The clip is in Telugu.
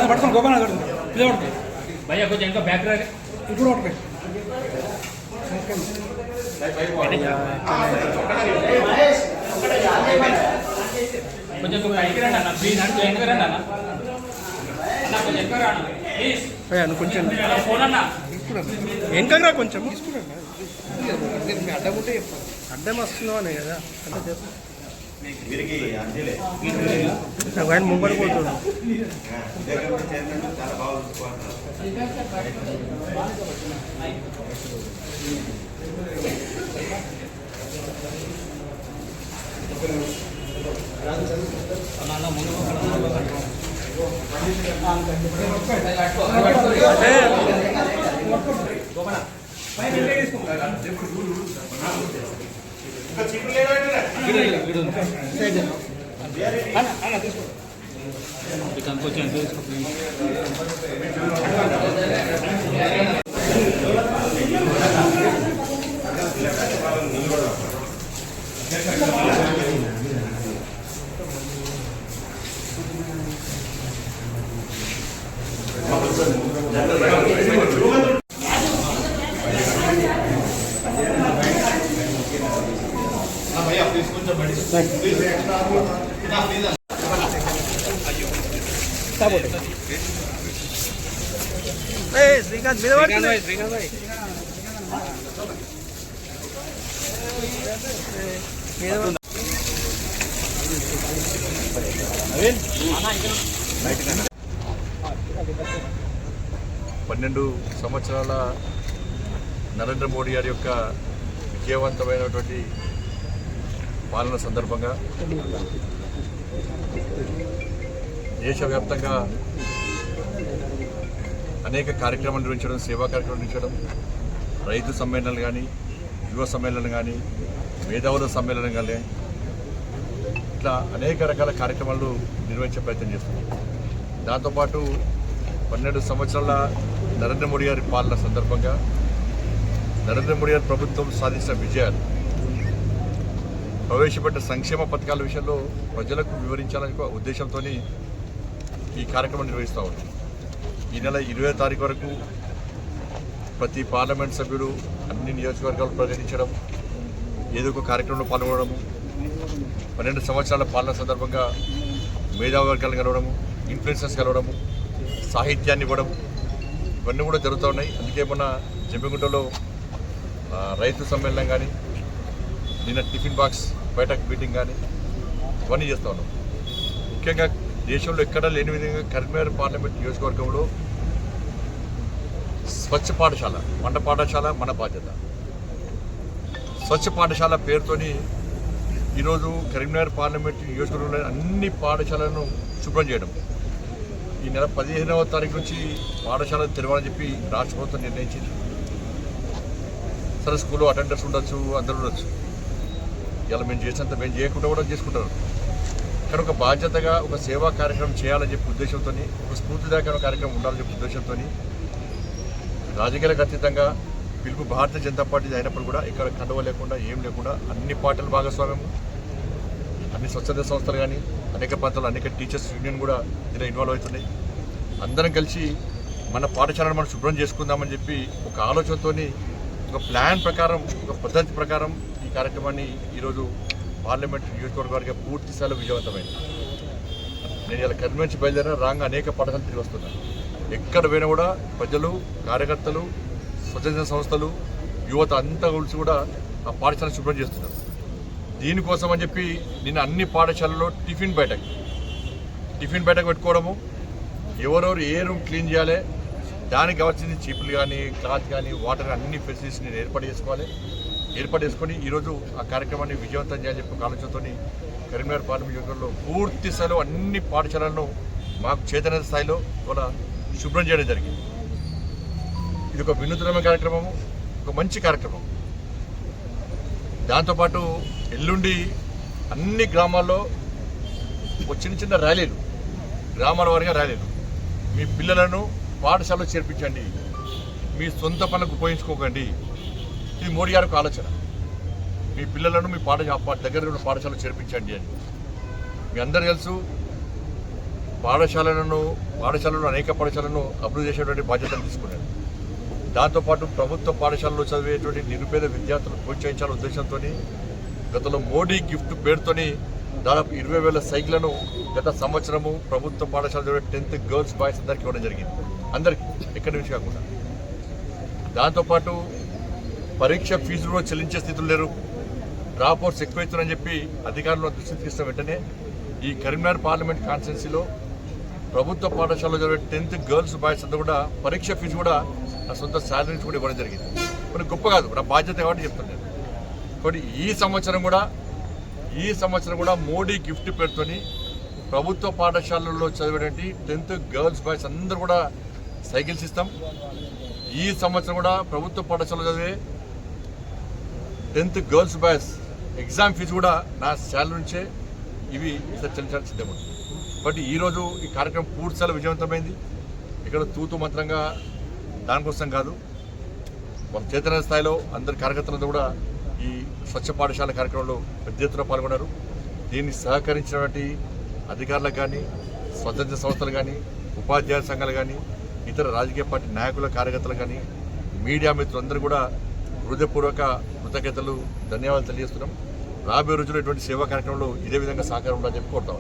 పట్టుకోండి గోపాల్ भैया कुछ इनका बैक रहे ఇప్పుడు ఒకటి కొంచెం పైకి రండి అన్న ప్లీజ్ అంటే వెనక రండి అన్న అన్న కొంచెం వెనక రండి ప్లీజ్ కొంచెం ఫోన్ అన్న వెనకరా కొంచెం అడ్డం ఉంటే చెప్తాను అడ్డం వస్తున్నావు అనే కదా అంటే ఆయన ముంబడి పోతున్నాడు శ్రీకాంత్ శ్రీకాంత్ భాయ్ పన్నెండు సంవత్సరాల నరేంద్ర మోడీ గారి యొక్క విజయవంతమైనటువంటి పాలన సందర్భంగా దేశవ్యాప్తంగా అనేక కార్యక్రమాలు నిర్వహించడం, సేవా కార్యక్రమాలు నిర్వహించడం, రైతు సమ్మేళనాలు కానీ, యువ సమ్మేళనం కానీ, మేధావుల సమ్మేళనం కానీ, ఇట్లా అనేక రకాల కార్యక్రమాలు నిర్వహించే ప్రయత్నం చేస్తున్నాం. దాంతోపాటు 12 సంవత్సరాల నరేంద్ర మోడీ గారి పాలన సందర్భంగా నరేంద్ర మోడీ గారి ప్రభుత్వం సాధించిన విజయాలు, ప్రవేశపెట్టిన సంక్షేమ పథకాల విషయంలో ప్రజలకు వివరించాలనే ఉద్దేశంతో ఈ కార్యక్రమం నిర్వహిస్తూ ఉన్నాం. ఈ నెల 20వ తారీఖు వరకు ప్రతి పార్లమెంట్ సభ్యుడు అన్ని నియోజకవర్గాలు పర్యటించడం, ఏదో ఒక కార్యక్రమంలో పాల్గొనడము, 12 సంవత్సరాల పాలన సందర్భంగా మేధావి వర్గాలను కలవడము, ఇన్ఫ్లుయెన్సర్స్ కలవడము, సాహిత్యాన్ని ఇవ్వడం, ఇవన్నీ కూడా జరుగుతూ ఉన్నాయి. అందుకే మొన్న జమ్మిగుంటలో రైతు సమ్మేళనం కానీ, నిన్న టిఫిన్ బాక్స్ బయటకు మీటింగ్ కానీ ఇవన్నీ చేస్తూ ఉన్నాం. ముఖ్యంగా దేశంలో ఎక్కడా లేని విధంగా కరీంనగర్ పార్లమెంట్ నియోజకవర్గంలో స్వచ్ఛ పాఠశాల, వంట పాఠశాల మన బాధ్యత, స్వచ్ఛ పాఠశాల పేరుతోని ఈరోజు కరీంనగర్ పార్లమెంట్ నియోజకవర్గంలో అన్ని పాఠశాలను శుభ్రం చేయడం. ఈ నెల 15వ తారీఖు నుంచి పాఠశాలను తెరవాలని చెప్పి రాష్ట్ర ప్రభుత్వం నిర్ణయించింది. సరే స్కూల్లో అటెండర్స్ ఉండొచ్చు, అందరూ ఉండొచ్చు, ఇలా మేము చేసినంత మేము చేయకుండా కూడా చేసుకుంటారు. కానీ ఒక బాధ్యతగా ఒక సేవా కార్యక్రమం చేయాలని చెప్పి ఉద్దేశంతో, ఒక స్ఫూర్తిదాయకమైన కార్యక్రమం ఉండాలని చెప్పి ఉద్దేశంతో రాజకీయాలకు అతీతంగా పిలుపు భారతీయ జనతా పార్టీ అయినప్పుడు కూడా ఇక్కడ కండవ లేకుండా ఏం లేకుండా అన్ని పార్టీల భాగస్వామ్యము, అన్ని స్వచ్ఛంద సంస్థలు కానీ, అనేక ప్రాంతాల్లో అనేక టీచర్స్ యూనియన్ కూడా దీనిలో ఇన్వాల్వ్ అవుతున్నాయి. అందరం కలిసి మన పాఠశాలను మనం శుభ్రం చేసుకుందామని చెప్పి ఒక ఆలోచనతో, ఒక ప్లాన్ ప్రకారం, ఒక పద్ధతి ప్రకారం ఈ కార్యక్రమాన్ని ఈరోజు పార్లమెంట్ నియోజకవర్గానికి పూర్తి స్థాయిలో విజయవంతమైంది. నేను ఇలా కరీంనగర్ నుంచి బయలుదేరిన రాగా అనేక పాఠశాలలు తిరిగి వస్తున్నాను. ఎక్కడ పోయినా కూడా ప్రజలు, కార్యకర్తలు, స్వచ్ఛంద సంస్థలు, యువత అంతా కలిసి కూడా ఆ పాఠశాలను శుభ్రం చేస్తున్నారు. దీనికోసం అని చెప్పి నిన్న అన్ని పాఠశాలలో టిఫిన్ బయటకు పెట్టుకోవడము, ఎవరెవరు ఏ రూమ్ క్లీన్ చేయాలి, దానికి కావాల్సింది చీపులు కానీ, క్లాత్ కానీ, వాటర్ అన్ని ఫెసిలిటీస్ నేను ఏర్పాటు చేసుకొని ఈరోజు ఆ కార్యక్రమాన్ని విజయవంతం చేయాలని చెప్పి ఆలోచనతో కరీంనగర్ పార్లమెంట్ నియోజకవర్గంలో పూర్తి స్థాయిలో అన్ని పాఠశాలలను మాకు చేతన స్థాయిలో కూడా శుభ్రం చేయడం జరిగింది. ఇది ఒక వినూత్నమైన కార్యక్రమము, ఒక మంచి కార్యక్రమం. దాంతోపాటు ఎల్లుండి అన్ని గ్రామాల్లో ఒక చిన్న ర్యాలీలు, గ్రామాల వారిగా ర్యాలీలు, మీ పిల్లలను పాఠశాలలో చేర్పించండి, మీ సొంత పనులకు ఉపయోగించుకోకండి. ఇది మోడీ గారికి ఆలోచన. మీ పిల్లలను మీ దగ్గర ఉన్న పాఠశాలలో చేర్పించండి అని. మీ అందరూ తెలుసు, పాఠశాలలో అనేక పాఠశాలను అభివృద్ధి చేసేటువంటి బాధ్యతను తీసుకున్నాడు. దాంతోపాటు ప్రభుత్వ పాఠశాలలో చదివేటువంటి నిరుపేద విద్యార్థులను ప్రోత్సహించాలనే ఉద్దేశంతో గతంలో మోడీ గిఫ్ట్ పేరుతోని దాదాపు 20,000 సైకిళ్లను గత సంవత్సరము ప్రభుత్వ పాఠశాల చదివే 10th గర్ల్స్ బాయ్స్ అందరికీ ఇవ్వడం జరిగింది. అందరికీ ఎక్కడి నుంచి కాకుండా. దాంతోపాటు పరీక్ష ఫీజులు కూడా చెల్లించే స్థితులు లేరు, డ్రాప్ అవుట్స్ ఎక్కువైతున్నారని చెప్పి అధికారులను దృష్టికి తీసుకున్న వెంటనే ఈ కరీంనగర్ పార్లమెంట్ కాన్స్టిట్యున్సీలో ప్రభుత్వ పాఠశాలలో చదివే 10th గర్ల్స్ బాయ్స్ అంతా కూడా పరీక్ష ఫీజు కూడా నా సొంత శాలరీస్ కూడా ఇవ్వడం జరిగింది. కొన్ని గొప్ప కాదు, నా బాధ్యత కాబట్టి చెప్తున్నాను. కాబట్టి ఈ సంవత్సరం కూడా మోడీ గిఫ్ట్ పేరుతోని ప్రభుత్వ పాఠశాలల్లో చదివేటువంటి 10th గర్ల్స్ బాయ్స్ అందరూ కూడా సైకిల్స్ ఇస్తాం. ఈ సంవత్సరం కూడా ప్రభుత్వ పాఠశాలలో చదివే 10th girls boys exam fee కూడా నా శాలరీ నుంచే ఇవి చెల్లించాల్సి సిద్ధం. బట్ ఈరోజు ఈ కార్యక్రమం పూర్తిస్థాయిలో విజయవంతమైంది. ఇక్కడ తూతు మంత్రంగా దానికోసం కాదు, మన చైతన్య స్థాయిలో అందరి కార్యకర్తలతో కూడా ఈ స్వచ్ఛ పాఠశాల కార్యక్రమంలో పెద్ద ఎత్తున పాల్గొన్నారు. దీన్ని సహకరించినటువంటి అధికారులకు కానీ, స్వతంత్ర సంస్థలు కానీ, ఉపాధ్యాయ సంఘాలు కానీ, ఇతర రాజకీయ పార్టీ నాయకుల కార్యకర్తలు కానీ, మీడియా మిత్రులందరూ కూడా హృదయపూర్వక కృతజ్ఞతలు, ధన్యవాదాలు తెలియజేస్తున్నాం. రాబోయే రోజుల్లో ఇటువంటి సేవా కార్యక్రమంలో ఇదే విధంగా సహకారం ఉండాలని చెప్పి కోరుతాం.